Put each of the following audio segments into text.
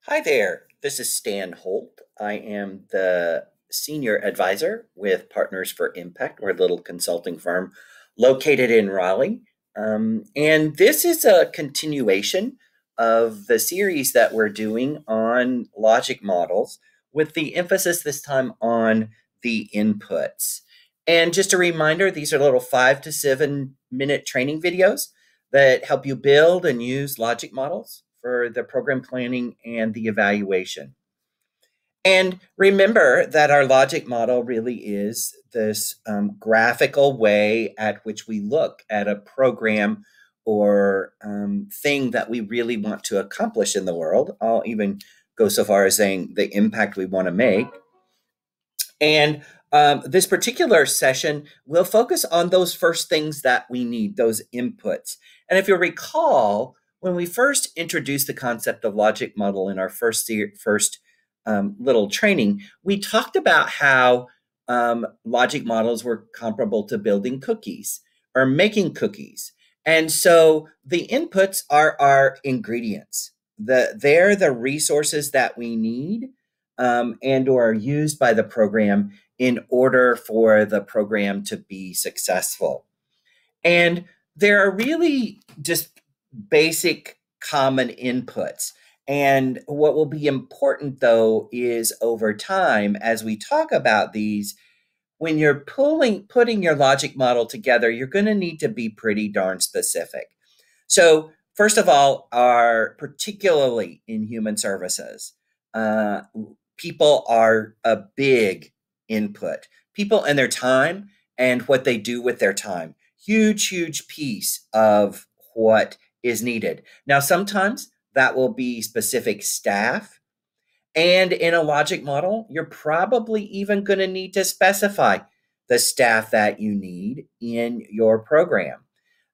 Hi there, this is Stan Holt. I am the Senior Advisor with Partners for Impact. We're a little consulting firm located in Raleigh. And this is a continuation of the series that we're doing on logic models with the emphasis this time on the inputs. And just a reminder, these are little 5 to 7 minute training videos that help you build and use logic models for the program planning and the evaluation. And remember that our logic model really is this graphical way at which we look at a program or thing that we really want to accomplish in the world. I'll even go so far as saying the impact we want to make. And this particular session will focus on those first things that we need, those inputs. And if you'll recall, when we first introduced the concept of logic model in our first little training, we talked about how logic models were comparable to building cookies or making cookies. And so the inputs are our ingredients. They're the resources that we need and or are used by the program in order for the program to be successful. And there are really just basic common inputs. And what will be important, though, is over time, as we talk about these, when you're putting your logic model together, you're going to need to be pretty darn specific. So, first of all, are particularly in human services, uh, people are a big input. People and their time and what they do with their time. Huge piece of what is needed. Now, sometimes that will be specific staff. And in a logic model, you're probably even going to need to specify the staff that you need in your program.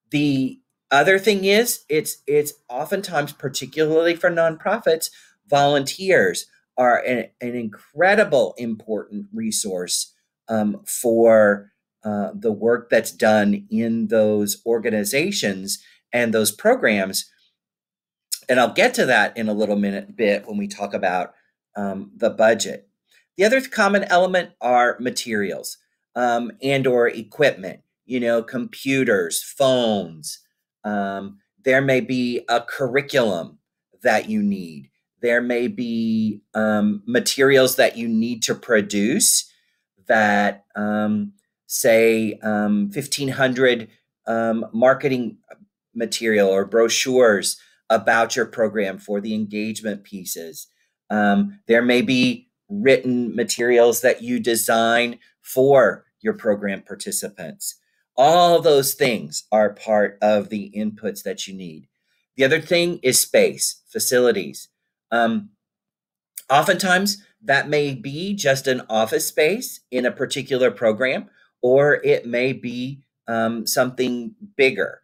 The other thing is it's oftentimes, particularly for nonprofits, volunteers are an incredible important resource for the work that's done in those organizations and those programs. And I'll get to that in a little bit when we talk about the budget. The other common element are materials and or equipment. Computers, phones. There may be a curriculum that you need. There may be materials that you need to produce that, say, 1,500 marketing material or brochures about your program for the engagement pieces. There may be written materials that you design for your program participants. All those things are part of the inputs that you need. The other thing is space, facilities. Oftentimes, that may be just an office space in a particular program, or it may be something bigger,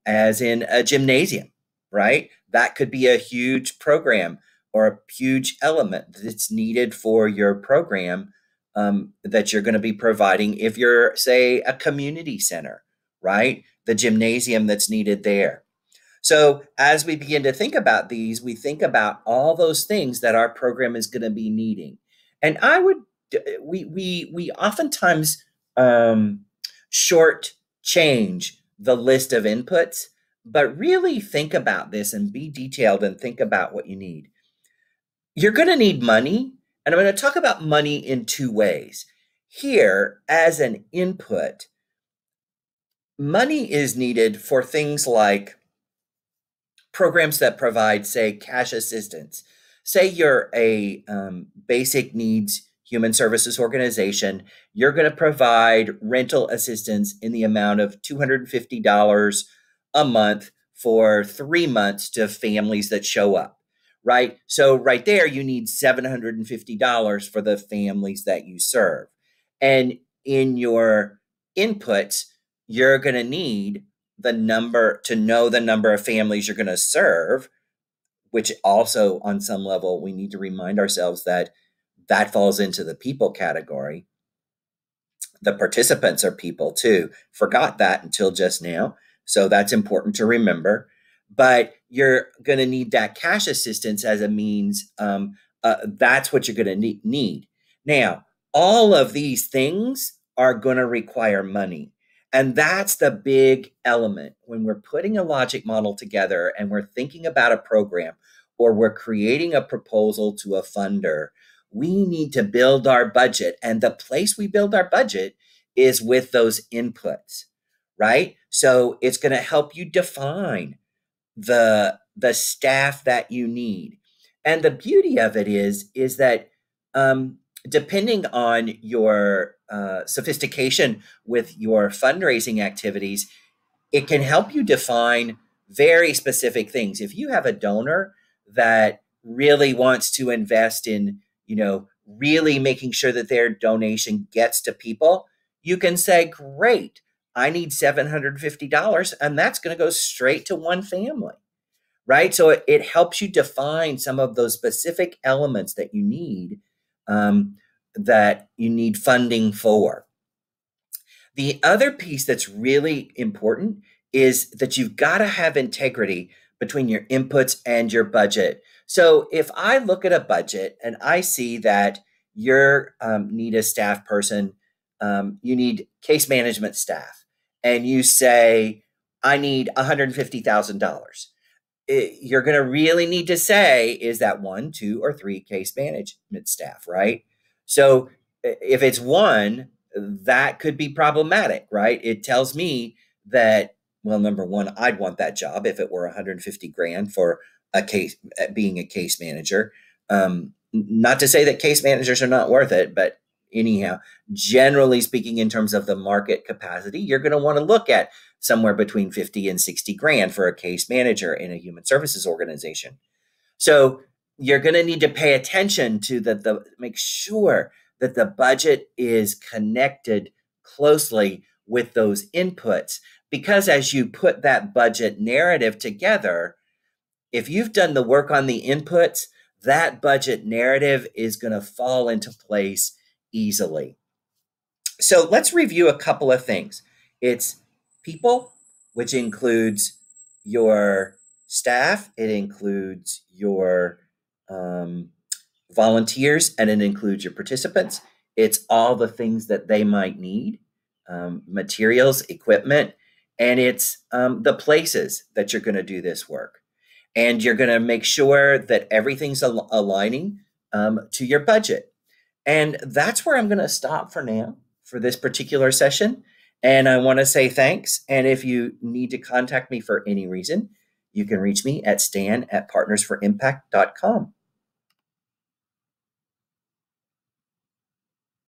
as in a gymnasium, right? That could be a huge program or a huge element that's needed for your program that you're going to be providing if you're, say, a community center, right? The gymnasium that's needed there. So as we begin to think about these, we think about all those things that our program is going to be needing. And we oftentimes short change the list of inputs, but really think about this and be detailed and think about what you need. You're going to need money, and I'm going to talk about money in two ways. Here, as an input, money is needed for things like programs that provide, say, cash assistance. Say you're a basic needs human services organization, you're going to provide rental assistance in the amount of $250 a month for 3 months to families that show up, right? So, right there, you need $750 for the families that you serve. And in your inputs, you're going to need the number to know the number of families you're going to serve, which also on some level we need to remind ourselves that that falls into the people category. The participants are people too. Forgot that until just now. So that's important to remember. but you're going to need that cash assistance as a means. That's what you're going to need. Now, all of these things are going to require money. And that's the big element when we're putting a logic model together and we're thinking about a program or we're creating a proposal to a funder. We need to build our budget. And the place we build our budget is with those inputs, right? So it's going to help you define the staff that you need. And the beauty of it is that depending on your sophistication with your fundraising activities, it can help you define very specific things. If you have a donor that really wants to invest in, really making sure that their donation gets to people, you can say, great, I need $750, and that's going to go straight to one family, right? So it helps you define some of those specific elements that you need, funding for. The other piece that's really important is that you've got to have integrity between your inputs and your budget. So if I look at a budget and I see that you need a staff person, you need case management staff, and you say, I need $150,000. You're going to really need to say, is that 1, 2, or 3 case management staff, right? So if it's 1, that could be problematic, right? It tells me that, well, number 1, I'd want that job if it were 150 grand for a case, being a case manager. Not to say that case managers are not worth it, but anyhow, generally speaking, in terms of the market capacity, you're going to want to look at somewhere between 50 and 60 grand for a case manager in a human services organization. So you're going to need to pay attention to make sure that the budget is connected closely with those inputs, because as you put that budget narrative together, if you've done the work on the inputs, that budget narrative is going to fall into place easily. So let's review a couple of things. It's people, which includes your staff, it includes your volunteers, and it includes your participants. It's all the things that they might need, materials, equipment, and it's the places that you're going to do this work. And you're going to make sure that everything's aligning to your budget. And that's where I'm going to stop for now for this particular session. And I want to say thanks. And if you need to contact me for any reason, you can reach me at stan@partnersforimpact.com.